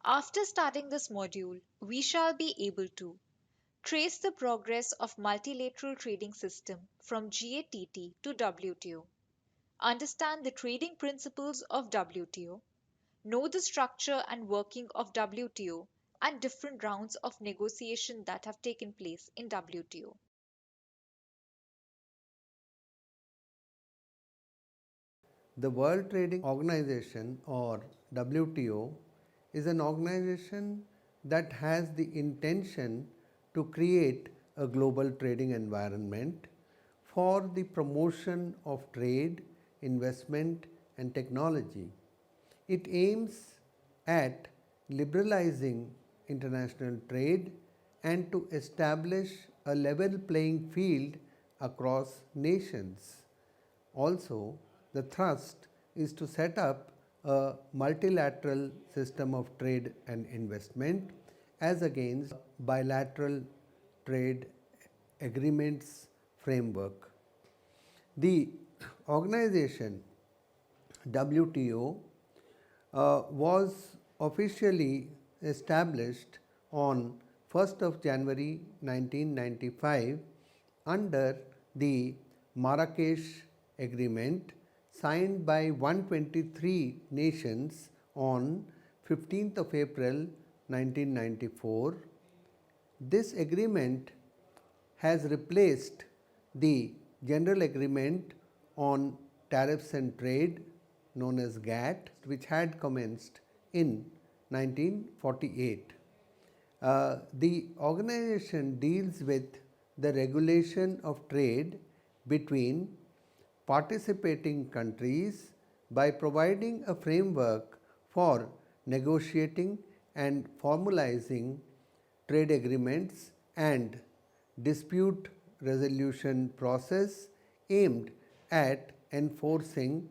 After starting this module, we shall be able to trace the progress of multilateral trading system from GATT to WTO, understand the trading principles of WTO, know the structure and working of WTO and different rounds of negotiation that have taken place in WTO. The World Trading Organization, or WTO, is an organization that has the intention to create a global trading environment for the promotion of trade, investment, and technology. It aims at liberalizing international trade and to establish a level playing field across nations. Also, the thrust is to set up a multilateral system of trade and investment as against bilateral trade agreements framework. The organization WTO was officially established on 1st of January 1995 under the Marrakesh Agreement signed by 123 nations on 15th of April 1994. This agreement has replaced the General Agreement on Tariffs and Trade, known as GATT, which had commenced in 1948. The organization deals with the regulation of trade between participating countries by providing a framework for negotiating and formalizing trade agreements and dispute resolution process aimed at enforcing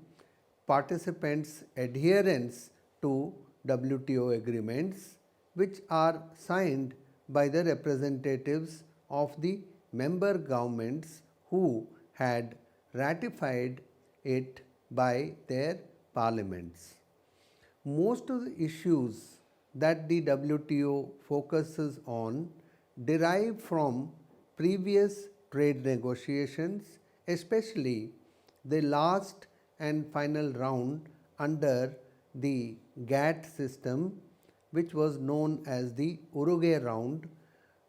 participants' adherence to WTO agreements, which are signed by the representatives of the member governments who had ratified it by their parliaments. Most of the issues that the WTO focuses on derive from previous trade negotiations, especially the last and final round under the GATT system, which was known as the Uruguay round,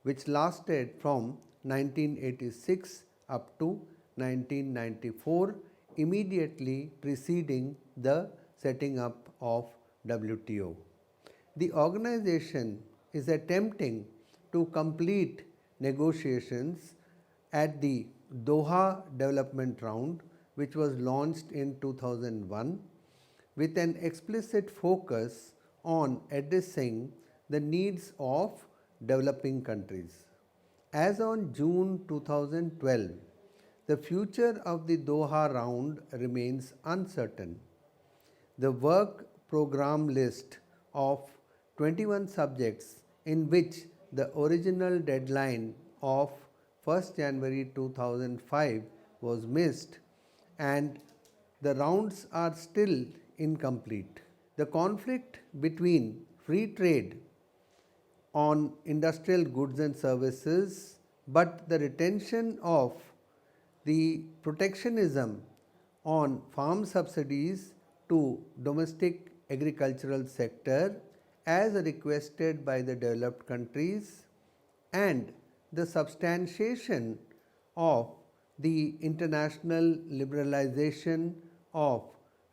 which lasted from 1986 up to 1994, immediately preceding the setting up of WTO. The organization is attempting to complete negotiations at the Doha Development Round, which was launched in 2001, with an explicit focus on addressing the needs of developing countries. As on June 2012, the future of the Doha round remains uncertain. The work program list of 21 subjects, in which the original deadline of 1st January 2005 was missed, and the rounds are still incomplete. The conflict between free trade on industrial goods and services, but the retention of the protectionism on farm subsidies to domestic agricultural sector as requested by the developed countries, and the substantiation of the international liberalization of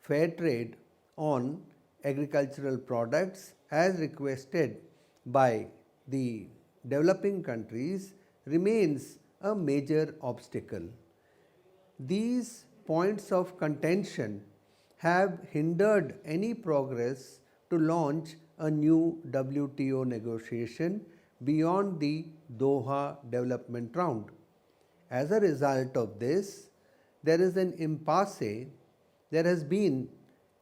fair trade on agricultural products as requested by the developing countries remains a major obstacle. These points of contention have hindered any progress to launch a new WTO negotiation beyond the Doha development round. As a result of this, there is an impasse. There has been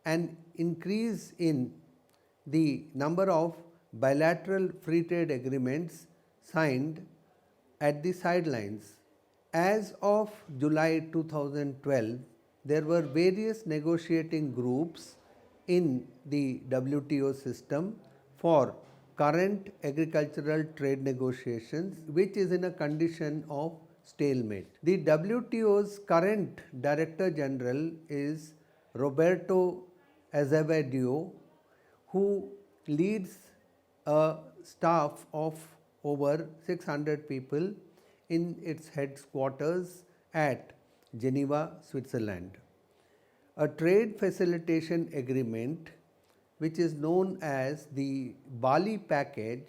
an increase in the number of bilateral free trade agreements signed at the sidelines. As of July 2012, there were various negotiating groups in the WTO system for current agricultural trade negotiations, which is in a condition of stalemate. The WTO's current Director General is Roberto Azevedo, who leads a staff of over 600 people in its headquarters at Geneva, Switzerland. A trade facilitation agreement, which is known as the Bali package,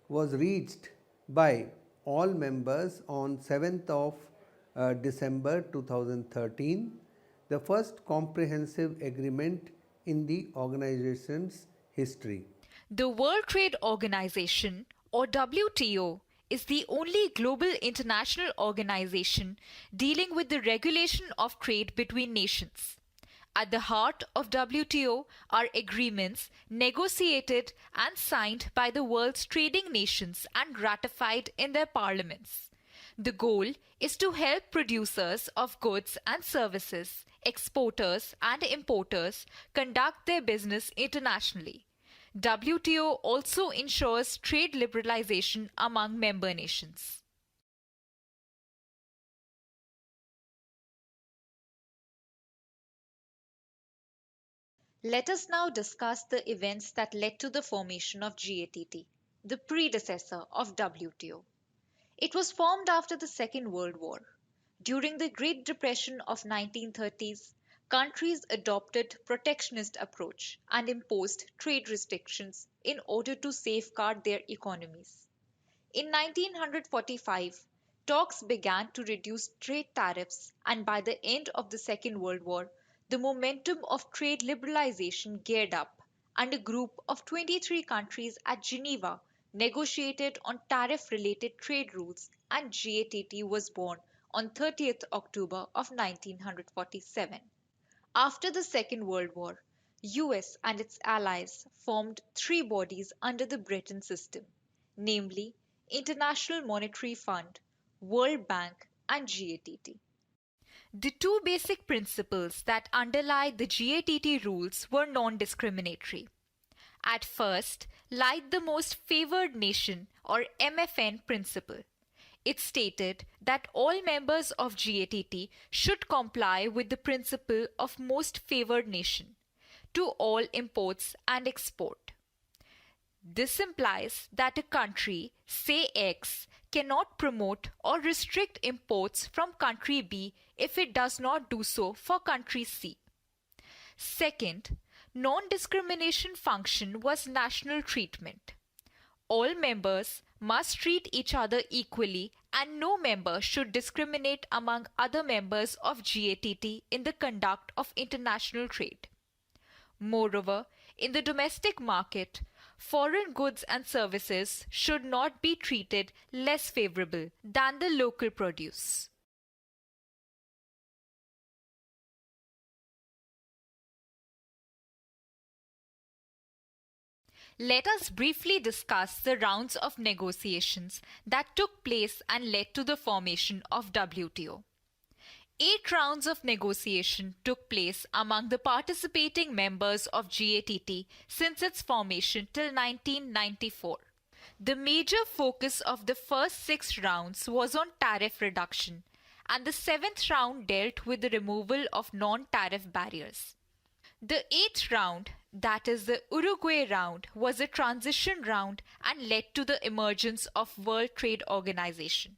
was reached by all members on 7th of December 2013, the first comprehensive agreement in the organization's history. The World Trade Organization, or WTO, is the only global international organization dealing with the regulation of trade between nations. At the heart of WTO are agreements negotiated and signed by the world's trading nations and ratified in their parliaments. The goal is to help producers of goods and services, exporters and importers conduct their business internationally. WTO also ensures trade liberalization among member nations. Let us now discuss the events that led to the formation of GATT, the predecessor of WTO. It was formed after the Second World War. During the Great Depression of 1930s, countries adopted protectionist approach and imposed trade restrictions in order to safeguard their economies. In 1945, talks began to reduce trade tariffs, and by the end of the Second World War, the momentum of trade liberalization geared up, and a group of 23 countries at Geneva negotiated on tariff related trade rules, and GATT was born on 30th October of 1947. After the Second World War, US and its allies formed three bodies under the Bretton system, namely International Monetary Fund, World Bank, and GATT. The two basic principles that underlie the GATT rules were non-discriminatory. At first, lied the most favored nation or MFN principle. It stated that all members of GATT should comply with the principle of most favored nation to all imports and export. This implies that a country, say X, cannot promote or restrict imports from country B if it does not do so for country C. Second, non-discrimination function was national treatment. All members must treat each other equally and no member should discriminate among other members of GATT in the conduct of international trade. Moreover, in the domestic market, foreign goods and services should not be treated less favorable than the local produce. Let us briefly discuss the rounds of negotiations that took place and led to the formation of WTO. 8 rounds of negotiation took place among the participating members of GATT since its formation till 1994. The major focus of the first 6 rounds was on tariff reduction, and the 7th round dealt with the removal of non-tariff barriers. The 8th round, that is the Uruguay round, was a transition round and led to the emergence of World Trade Organization.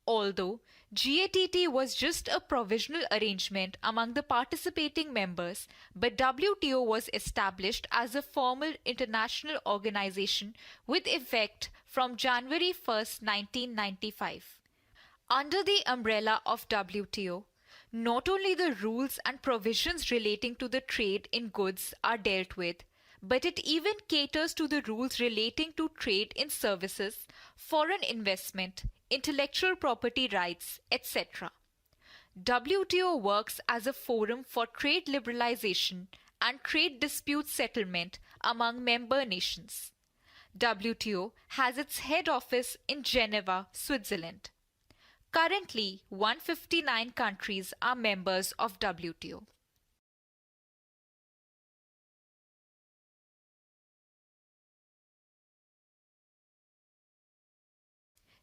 Although GATT was just a provisional arrangement among the participating members, but WTO was established as a formal international organization with effect from January 1, 1995. Under the umbrella of WTO, not only the rules and provisions relating to the trade in goods are dealt with, but it even caters to the rules relating to trade in services, foreign investment, intellectual property rights, etc. WTO works as a forum for trade liberalization and trade dispute settlement among member nations. WTO has its head office in Geneva, Switzerland. Currently, 159 countries are members of WTO.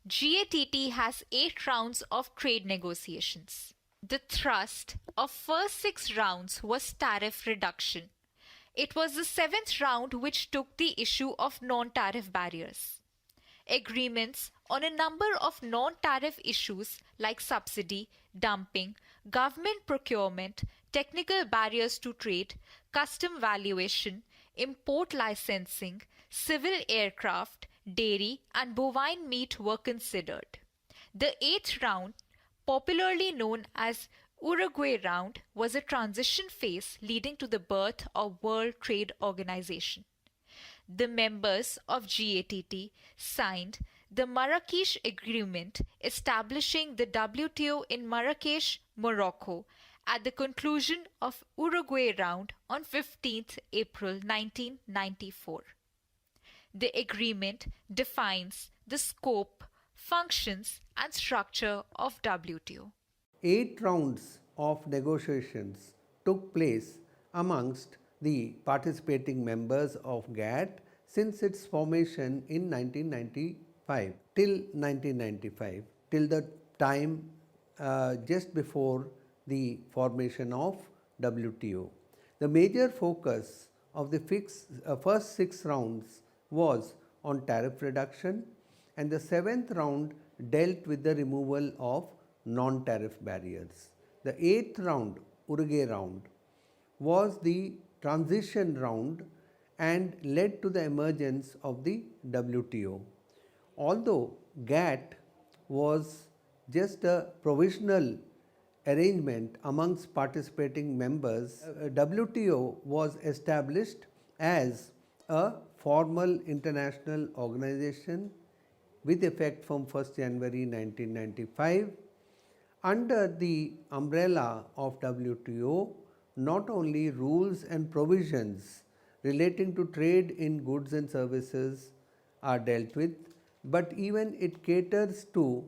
GATT has 8 rounds of trade negotiations. The thrust of first 6 rounds was tariff reduction. It was the 7th round which took the issue of non-tariff barriers. Agreements on a number of non-tariff issues like subsidy, dumping, government procurement, technical barriers to trade, custom valuation, import licensing, civil aircraft, dairy and bovine meat were considered. The 8th round, popularly known as Uruguay Round, was a transition phase leading to the birth of World Trade Organization. The members of GATT signed the Marrakesh Agreement establishing the WTO in Marrakesh, Morocco at the conclusion of Uruguay Round on 15th April 1994. The agreement defines the scope, functions and structure of WTO. 8 rounds of negotiations took place amongst the participating members of GATT since its formation in 1995 till the time just before the formation of WTO. The major focus of the first 6 rounds was on tariff reduction, and the 7th round dealt with the removal of non-tariff barriers. The 8th round, Uruguay round, was the transition round and led to the emergence of the WTO. Although GATT was just a provisional arrangement amongst participating members, WTO was established as a formal international organization with effect from 1st January 1995. Under the umbrella of WTO, not only rules and provisions relating to trade in goods and services are dealt with, but even it caters to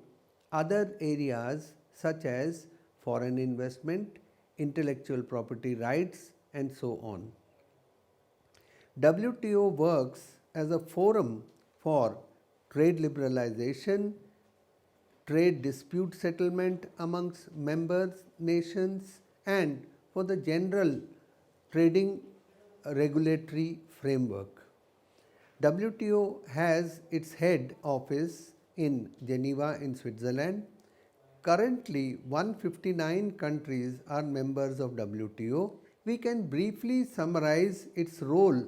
other areas such as foreign investment, intellectual property rights, and so on. WTO works as a forum for trade liberalization, trade dispute settlement amongst member nations, and for the general trading regulatory framework. WTO has its head office in Geneva in Switzerland. Currently, 159 countries are members of WTO. We can briefly summarize its role,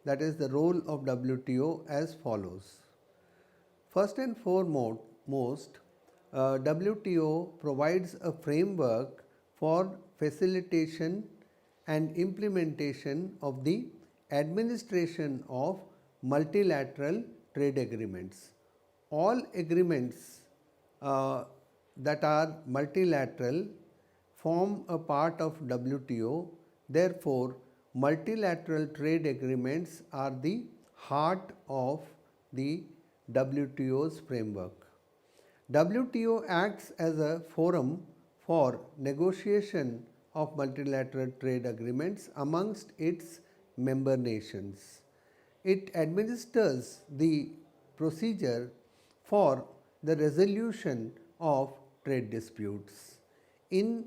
that is the role of WTO, as follows. First and foremost, WTO provides a framework for facilitation and implementation of the administration of multilateral trade agreements. All agreements that are multilateral form a part of WTO. Therefore, multilateral trade agreements are the heart of the WTO's framework. WTO acts as a forum for negotiation of multilateral trade agreements amongst its member nations. It administers the procedure for the resolution of trade disputes. In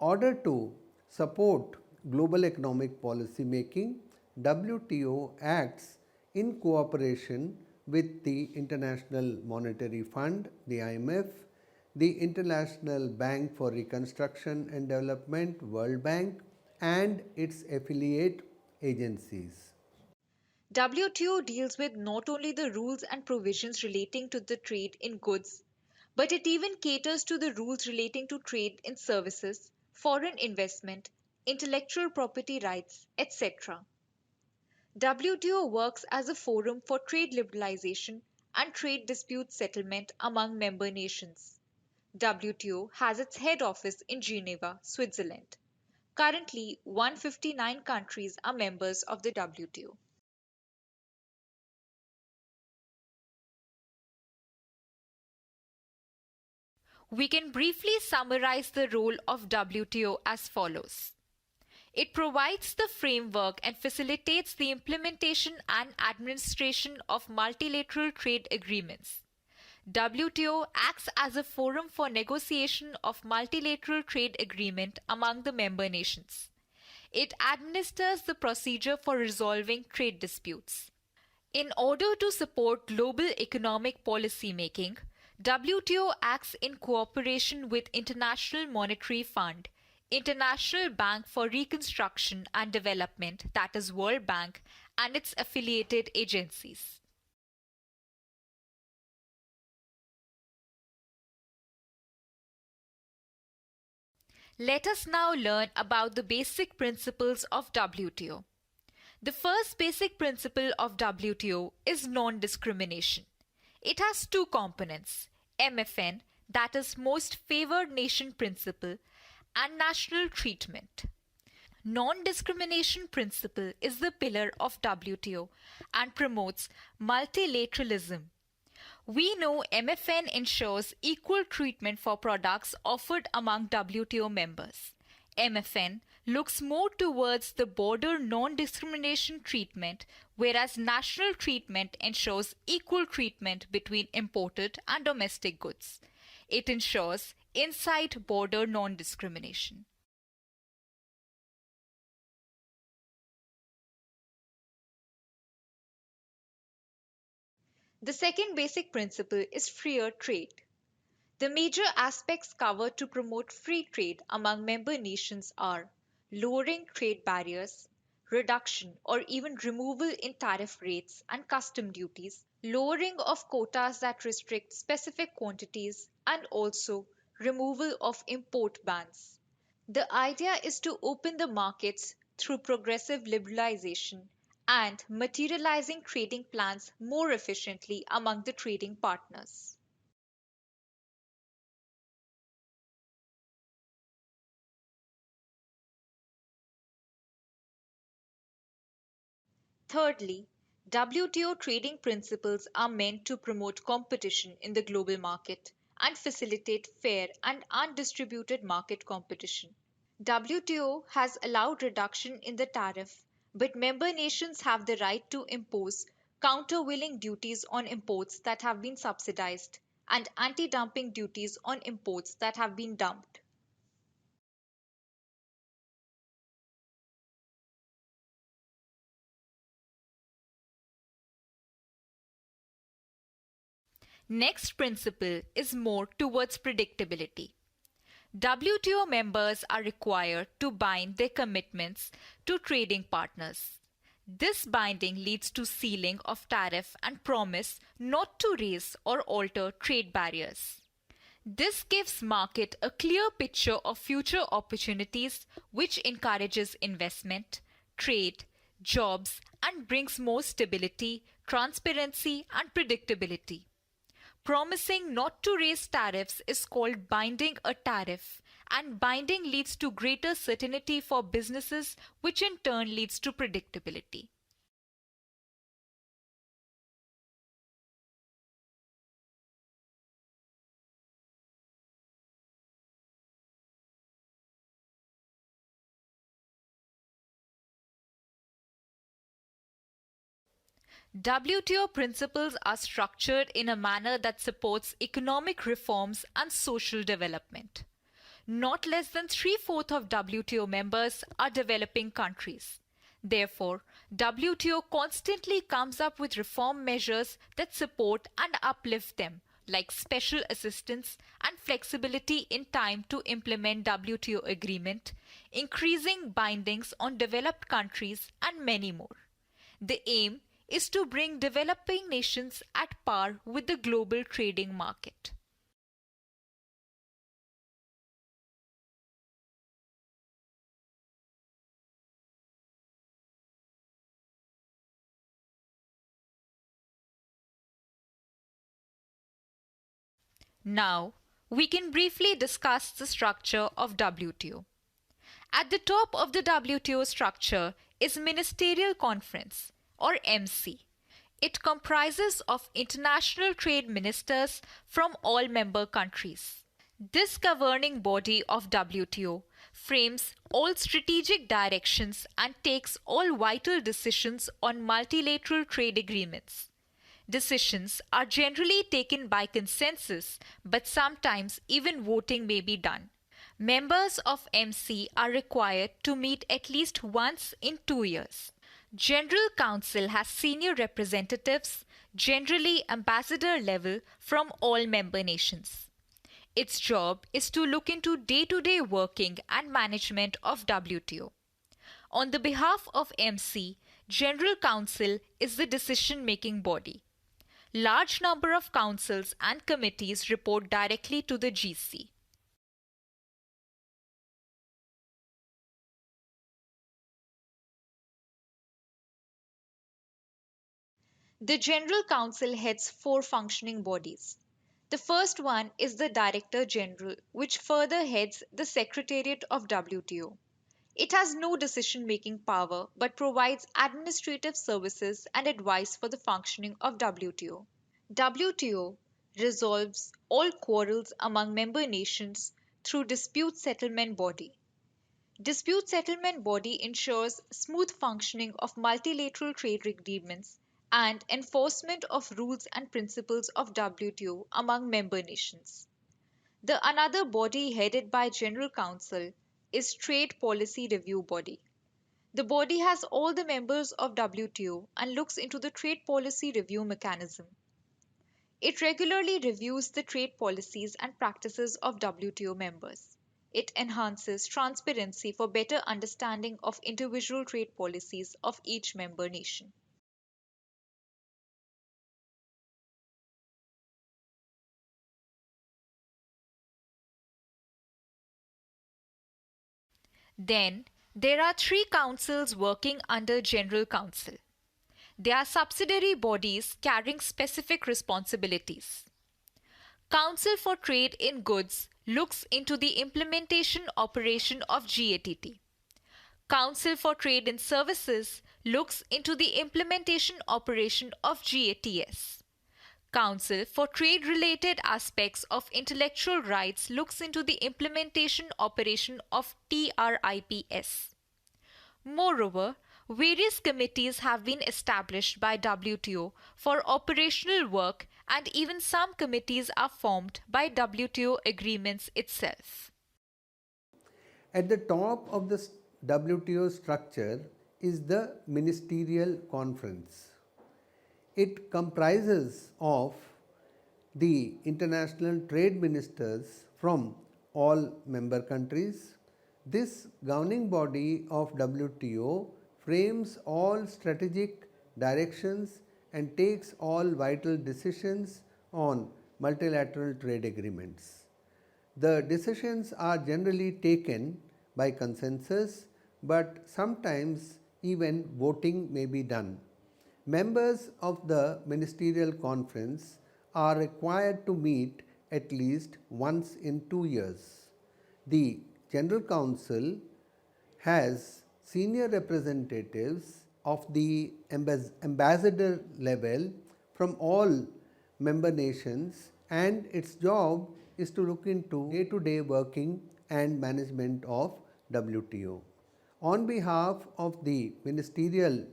order to support global economic policy making, WTO acts in cooperation with the International Monetary Fund, the IMF, the International Bank for Reconstruction and Development, World Bank, and its affiliate agencies. WTO deals with not only the rules and provisions relating to the trade in goods, but it even caters to the rules relating to trade in services, foreign investment, intellectual property rights, etc. WTO works as a forum for trade liberalization and trade dispute settlement among member nations. WTO has its head office in Geneva, Switzerland. Currently, 159 countries are members of the WTO. We can briefly summarize the role of WTO as follows. It provides the framework and facilitates the implementation and administration of multilateral trade agreements. WTO acts as a forum for negotiation of multilateral trade agreement among the member nations. It administers the procedure for resolving trade disputes. In order to support global economic policy making, WTO acts in cooperation with International Monetary Fund, International Bank for Reconstruction and Development, that is World Bank, and its affiliated agencies. Let us now learn about the basic principles of WTO. The first basic principle of WTO is non-discrimination. It has two components, MFN, that is Most Favored Nation Principle, and national treatment. Non-discrimination principle is the pillar of WTO and promotes multilateralism. We know MFN ensures equal treatment for products offered among WTO members. MFN looks more towards the border non-discrimination treatment, whereas national treatment ensures equal treatment between imported and domestic goods. It ensures inside border non-discrimination. The second basic principle is freer trade. The major aspects covered to promote free trade among member nations are lowering trade barriers, reduction or even removal in tariff rates and custom duties, lowering of quotas that restrict specific quantities, and also removal of import bans. The idea is to open the markets through progressive liberalization and materializing trading plans more efficiently among the trading partners. Thirdly, WTO trading principles are meant to promote competition in the global market and facilitate fair and undistributed market competition. WTO has allowed reduction in the tariff, but member nations have the right to impose countervailing duties on imports that have been subsidized and anti dumping duties on imports that have been dumped. Next principle is more towards predictability. WTO members are required to bind their commitments to trading partners. This binding leads to sealing of tariff and promise not to raise or alter trade barriers. This gives market a clear picture of future opportunities which encourages investment, trade, jobs and brings more stability, transparency and predictability. Promising not to raise tariffs is called binding a tariff, and binding leads to greater certainty for businesses, which in turn leads to predictability. WTO principles are structured in a manner that supports economic reforms and social development. Not less than three-fourths of WTO members are developing countries. Therefore, WTO constantly comes up with reform measures that support and uplift them, like special assistance and flexibility in time to implement WTO agreement, increasing bindings on developed countries, and many more. The aim is to bring developing nations at par with the global trading market. Now, we can briefly discuss the structure of WTO. At the top of the WTO structure is Ministerial Conference, or MC. It comprises of international trade ministers from all member countries. This governing body of WTO frames all strategic directions and takes all vital decisions on multilateral trade agreements. Decisions are generally taken by consensus, but sometimes even voting may be done. Members of MC are required to meet at least once in 2 years. General Council has senior representatives, generally ambassador level, from all member nations. Its job is to look into day-to-day working and management of WTO. On the behalf of MC, General Council is the decision-making body. Large number of councils and committees report directly to the GC. The General Council heads four functioning bodies. The first one is the Director General, which further heads the Secretariat of WTO. It has no decision making power but provides administrative services and advice for the functioning of WTO. WTO resolves all quarrels among member nations through dispute settlement body. Dispute settlement body ensures smooth functioning of multilateral trade agreements and enforcement of rules and principles of WTO among member nations. The another body headed by General Council is Trade Policy Review Body. The body has all the members of WTO and looks into the trade policy review mechanism. It regularly reviews the trade policies and practices of WTO members. It enhances transparency for better understanding of individual trade policies of each member nation. Then, there are three councils working under General Council. They are subsidiary bodies carrying specific responsibilities. Council for Trade in Goods looks into the implementation operation of GATT. Council for Trade in Services looks into the implementation operation of GATS. Council for Trade-related aspects of intellectual rights looks into the implementation operation of TRIPS. Moreover, various committees have been established by WTO for operational work, and even some committees are formed by WTO agreements itself. At the top of the WTO structure is the Ministerial Conference. It comprises of the international trade ministers from all member countries. This governing body of WTO frames all strategic directions and takes all vital decisions on multilateral trade agreements. The decisions are generally taken by consensus, but sometimes even voting may be done. Members of the ministerial conference are required to meet at least once in 2 years. The General Council has senior representatives of the ambassador level from all member nations, and its job is to look into day to day working and management of WTO. On behalf of the ministerial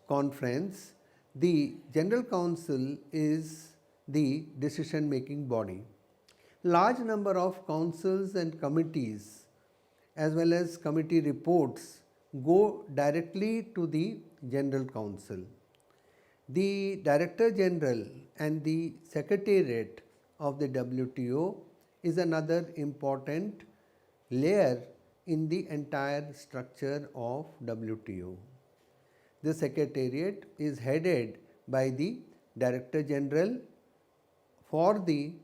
conference, the General Council is the decision making body. Large number of councils and committees as well as committee reports go directly to the General Council. The Director General and the Secretariat of the WTO is another important layer in the entire structure of WTO. The Secretariat is headed by the Director General for the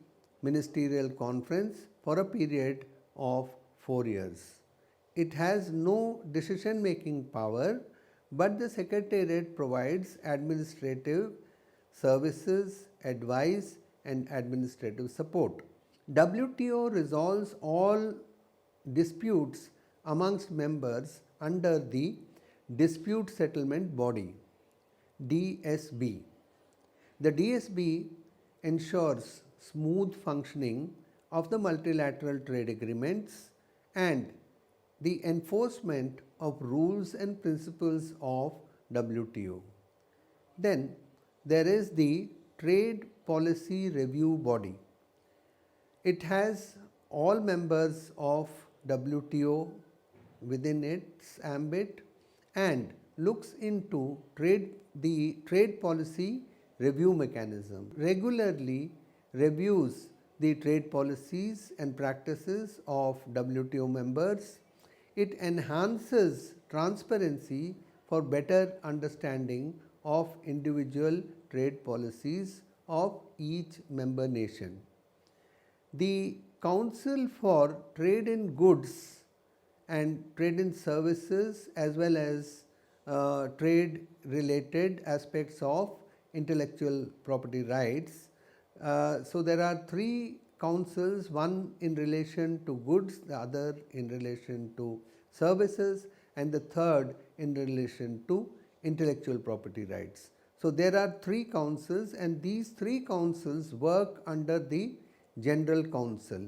Ministerial Conference for a period of 4 years. It has no decision making power, but the Secretariat provides administrative services, advice, and administrative support. WTO resolves all disputes amongst members under the Dispute Settlement Body DSB. The DSB ensures smooth functioning of the multilateral trade agreements and the enforcement of rules and principles of WTO. Then there is the trade policy review body. It has all members of WTO within its ambit and looks into the trade policy review mechanism. Regularly reviews the trade policies and practices of WTO members. It enhances transparency for better understanding of individual trade policies of each member nation. The Council for Trade in Goods and Trade in Services, as well as trade related aspects of intellectual property rights. So there are three councils, one in relation to goods, the other in relation to services, and the third in relation to intellectual property rights. So there are three councils, and these three councils work under the General Council.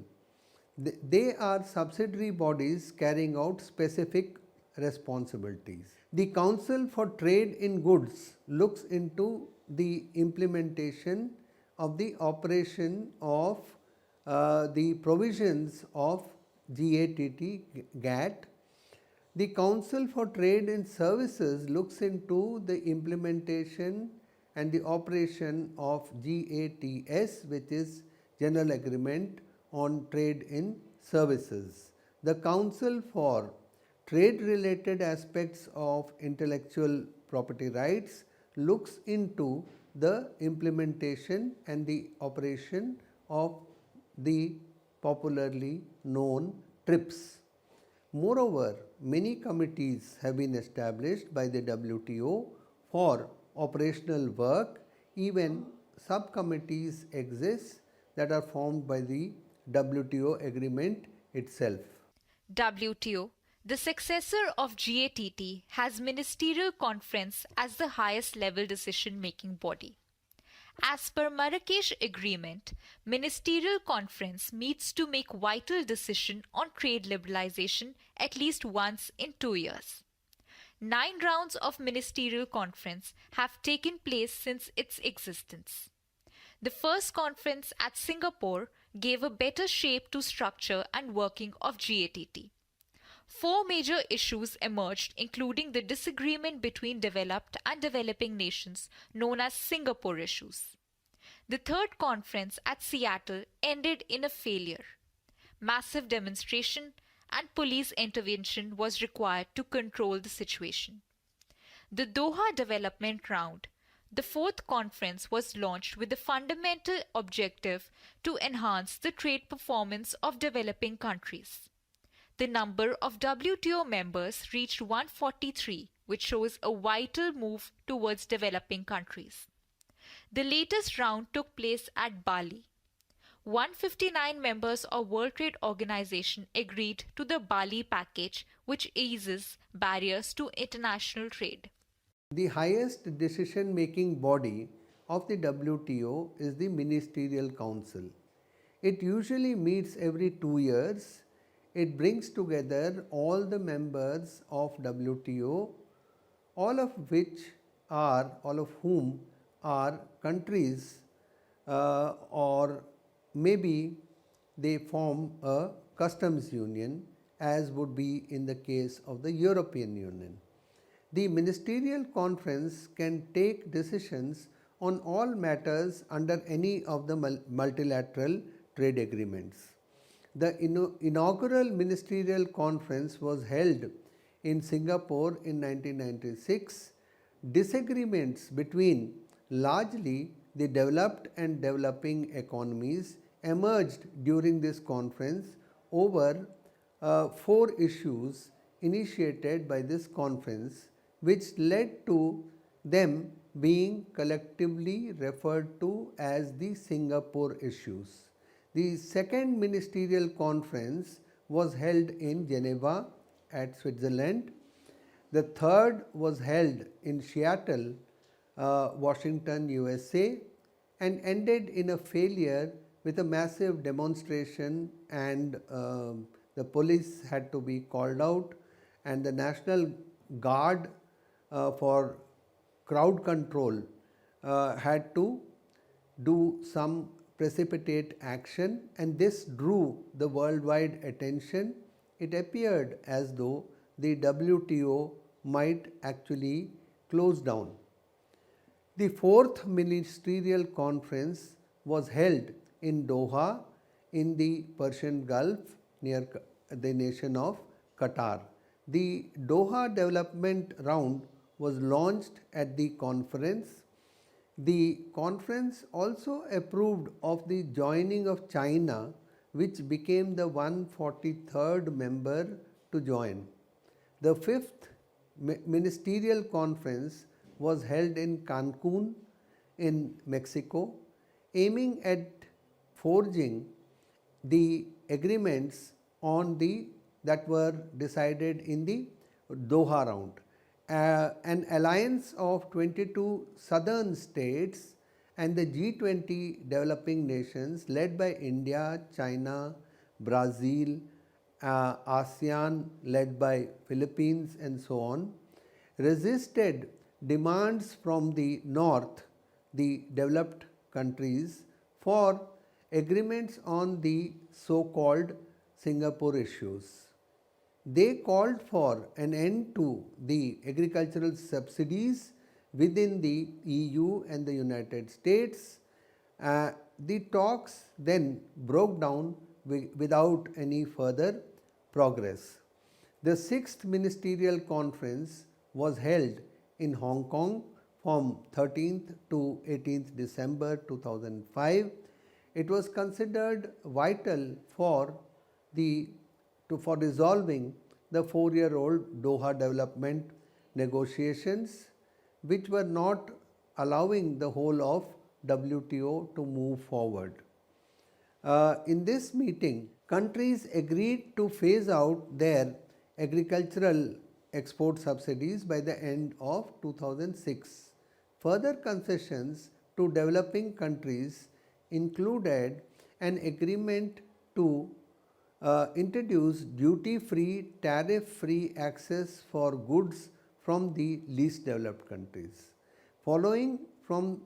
They are subsidiary bodies carrying out specific responsibilities. The Council for Trade in Goods looks into the implementation of the operation of the provisions of GATT. The Council for Trade in Services looks into the implementation and the operation of GATS, which is General Agreement on Trade in Services. The Council for Trade related aspects of intellectual property rights looks into the implementation and the operation of the popularly known TRIPS. Moreover, many committees have been established by the WTO for operational work. Even subcommittees exist that are formed by the WTO agreement itself. WTO, the successor of GATT, has Ministerial Conference as the highest level decision making body. As per Marrakesh Agreement, Ministerial Conference meets to make vital decision on trade liberalization at least once in 2 years. 9 rounds of Ministerial Conference have taken place since its existence. The first conference at Singapore gave a better shape to structure and working of GATT. 4 major issues emerged, including the disagreement between developed and developing nations known as Singapore issues. The third conference at Seattle ended in a failure. Massive demonstration and police intervention was required to control the situation. The Doha Development Round, the fourth conference, was launched with the fundamental objective to enhance the trade performance of developing countries. The number of WTO members reached 143, which shows a vital move towards developing countries. The latest round took place at Bali. 159 members of World Trade Organization agreed to the Bali package, which eases barriers to international trade. The highest decision making body of the WTO is the Ministerial Council. It usually meets every 2 years. It brings together all the members of WTO, all of whom are countries, or maybe they form a customs union, as would be in the case of the European Union. The Ministerial Conference can take decisions on all matters under any of the multilateral trade agreements. The inaugural Ministerial Conference was held in Singapore in 1996. Disagreements between largely the developed and developing economies emerged during this conference over 4 issues initiated by this conference, which led to them being collectively referred to as the Singapore issues. The second Ministerial Conference was held in Geneva at Switzerland. The third was held in Seattle, Washington, USA, and ended in a failure with a massive demonstration, and the police had to be called out, and the National Guard for crowd control had to do some precipitate action, and this drew the worldwide attention. It appeared as though the WTO might actually close down. The fourth ministerial conference was held in Doha in the Persian Gulf near the nation of Qatar. The Doha Development Round was launched at the conference. The conference also approved of the joining of China, which became the 143rd member to join. The fifth ministerial conference was held in Cancun in Mexico, aiming at forging the agreements on the that were decided in the Doha round. An alliance of 22 southern states and the G20 developing nations led by India, China, Brazil, ASEAN led by Philippines and so on, resisted demands from the north, the developed countries, for agreements on the so-called Singapore issues. They called for an end to the agricultural subsidies within the EU and the United States. The talks then broke down without any further progress. The sixth ministerial conference was held in Hong Kong from 13th to 18th December 2005. It was considered vital for resolving the 4-year-old Doha development negotiations, which were not allowing the whole of WTO to move forward. In this meeting, countries agreed to phase out their agricultural export subsidies by the end of 2006. Further concessions to developing countries included an agreement to introduce duty-free, tariff-free access for goods from the least developed countries. Following from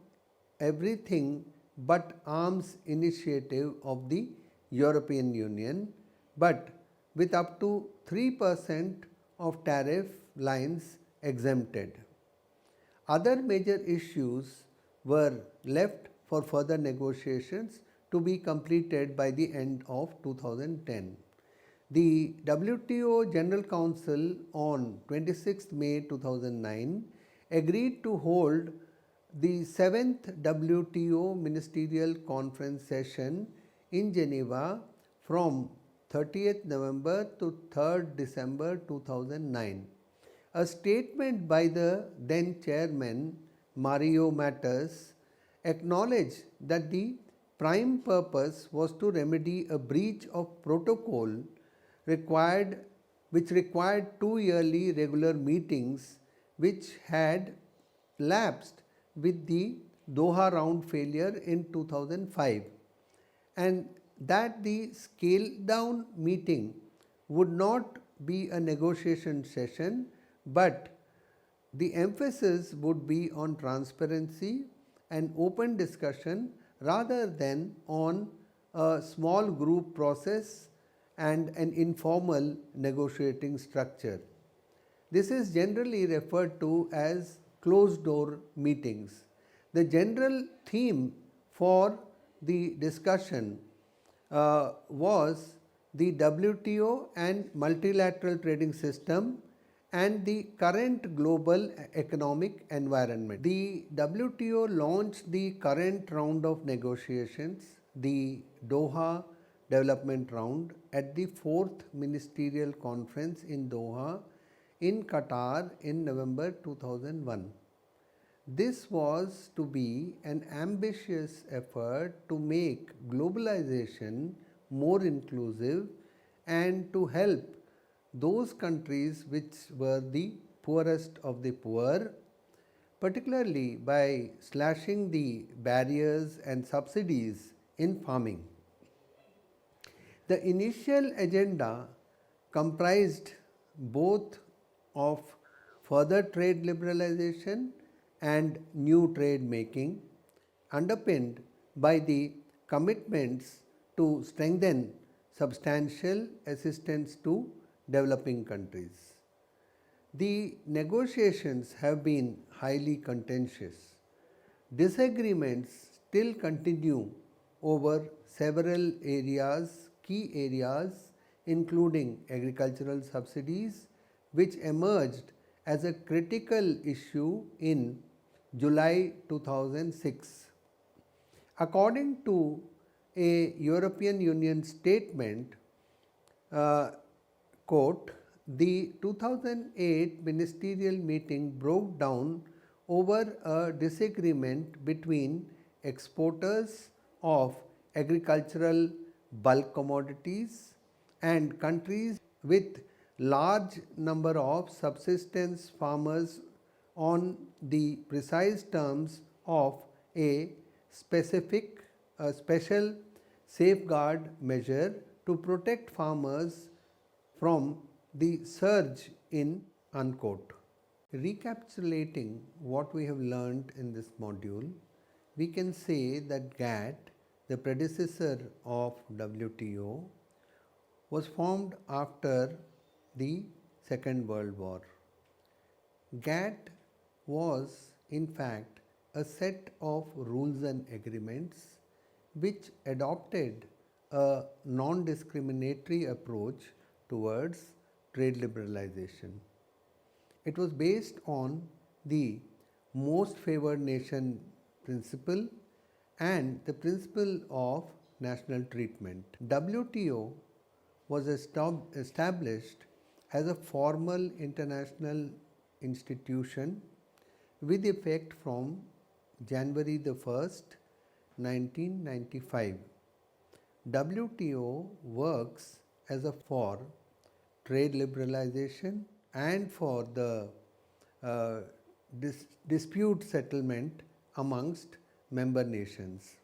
everything but arms initiative of the European Union, but with up to 3% of tariff lines exempted. Other major issues were left for further negotiations to be completed by the end of 2010. The WTO General Council on 26 May 2009 agreed to hold the 7th WTO Ministerial Conference session in Geneva from 30th November to 3rd December 2009. A statement by the then chairman Mario Matters acknowledged that the prime purpose was to remedy a breach of protocol which required 2 yearly regular meetings, which had lapsed with the Doha round failure in 2005, and that the scale down meeting would not be a negotiation session, but the emphasis would be on transparency and open discussion rather than on a small group process and an informal negotiating structure. This is generally referred to as closed door meetings. The general theme for the discussion was the WTO and multilateral trading system and the current global economic environment. The WTO launched the current round of negotiations, the Doha Development Round, at the 4th Ministerial Conference in Doha in Qatar in November 2001. This was to be an ambitious effort to make globalization more inclusive and to help those countries which were the poorest of the poor, particularly by slashing the barriers and subsidies in farming. The initial agenda comprised both of further trade liberalization and new trade making, underpinned by the commitments to strengthen substantial assistance to developing countries. The negotiations have been highly contentious. Disagreements still continue over several areas, key areas, including agricultural subsidies, which emerged as a critical issue in July 2006. According to a European Union statement, uh, quote, the 2008 ministerial meeting broke down over a disagreement between exporters of agricultural bulk commodities and countries with large number of subsistence farmers on the precise terms of a special safeguard measure to protect farmers from the surge in unquote. Recapitulating what we have learned in this module, we can say that GATT, the predecessor of WTO, was formed after the Second World War. GATT was in fact a set of rules and agreements which adopted a non discriminatory approach towards trade liberalization. It was based on the most favored nation principle and the principle of national treatment. WTO was established as a formal international institution with effect from January the 1st, 1995. WTO works as a for trade liberalization and for the dispute settlement amongst member nations.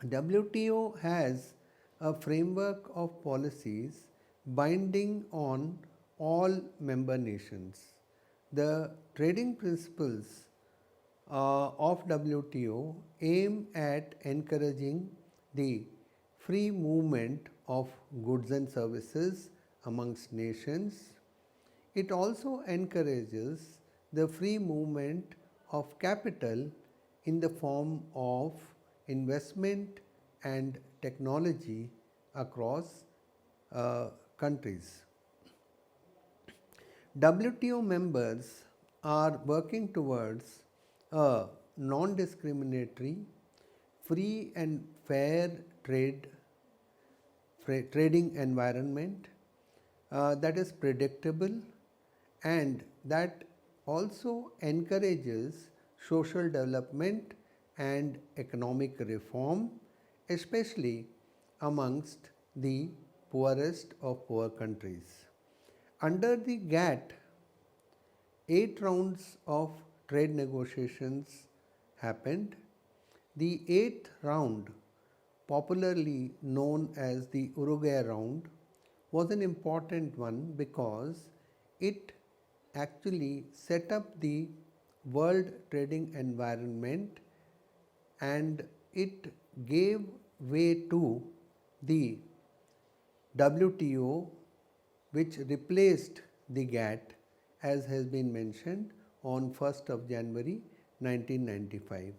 WTO has a framework of policies binding on all member nations. The trading principles of WTO aim at encouraging the free movement of goods and services amongst nations. It also encourages the free movement of capital in the form of investment and technology across countries. WTO members are working towards a non discriminatory, free and fair trading environment that is predictable and that also encourages social development and economic reform, especially amongst the poorest of poor countries. Under the GATT, 8 rounds of trade negotiations happened. The 8th round, popularly known as the Uruguay round, was an important one because it actually set up the world trading environment and it gave way to the WTO, which replaced the GATT as has been mentioned on 1st of January 1995.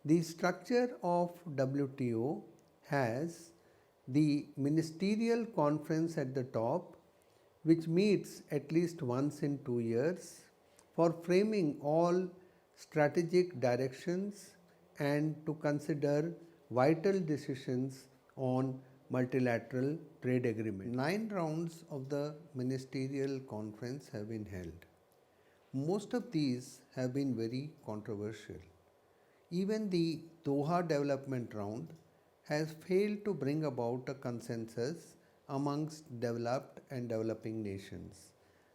The structure of WTO has the ministerial conference at the top, which meets at least once in 2 years for framing all strategic directions and to consider vital decisions on multilateral trade agreement. 9 rounds of the ministerial conference have been held. Most of these have been very controversial. Even the Doha development round has failed to bring about a consensus amongst developed and developing nations.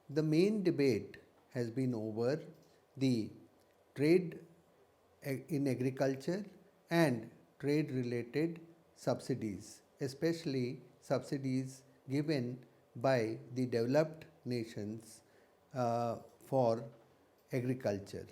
The main debate has been over the trade in agriculture and trade related subsidies, especially subsidies given by the developed nations for agriculture.